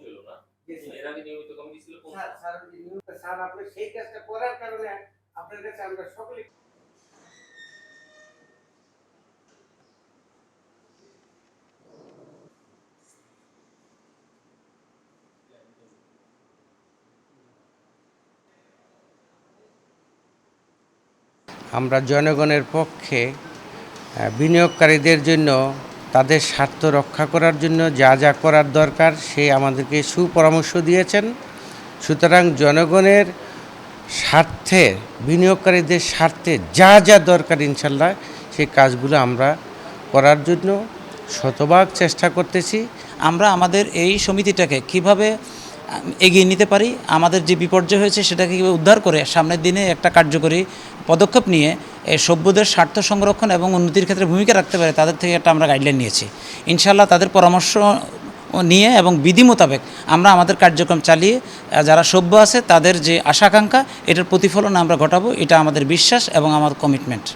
ছিল না। এর আগে নিয়মিত কমিটি ছিল কোনটা? স্যার আপনি সেই কাজটা করার কারণে আপনার কাছে আমরা সকলে আমরা জনগণের পক্ষে বিনিয়োগকারীদের জন্য তাদের স্বার্থ রক্ষা করার জন্য যা যা করার দরকার সে আমাদেরকে সুপরামর্শ দিয়েছেন। সুতরাং জনগণের স্বার্থে বিনিয়োগকারীদের স্বার্থে যা যা দরকার ইনশাল্লাহ সেই কাজগুলো আমরা করার জন্য শতভাগ চেষ্টা করতেছি। আমরা আমাদের এই সমিতিটাকে কিভাবে এগিয়ে নিতে পারি, আমাদের যে বিপর্যয় হয়েছে সেটাকে কীভাবে উদ্ধার করে সামনের দিনে একটা কার্যকরী পদক্ষেপ নিয়ে এই সভ্যদের স্বার্থ সংরক্ষণ এবং উন্নতির ক্ষেত্রে ভূমিকা রাখতে পারে তাদের থেকে একটা আমরা গাইডলাইন নিয়েছি। ইনশাআল্লাহ তাদের পরামর্শ নিয়ে এবং বিধি মোতাবেক আমরা আমাদের কার্যক্রম চালিয়ে যারা সভ্য আছে তাদের যে আশা আকাঙ্ক্ষা এটার প্রতিফলন আমরা ঘটাবো, এটা আমাদের বিশ্বাস এবং আমার কমিটমেন্ট।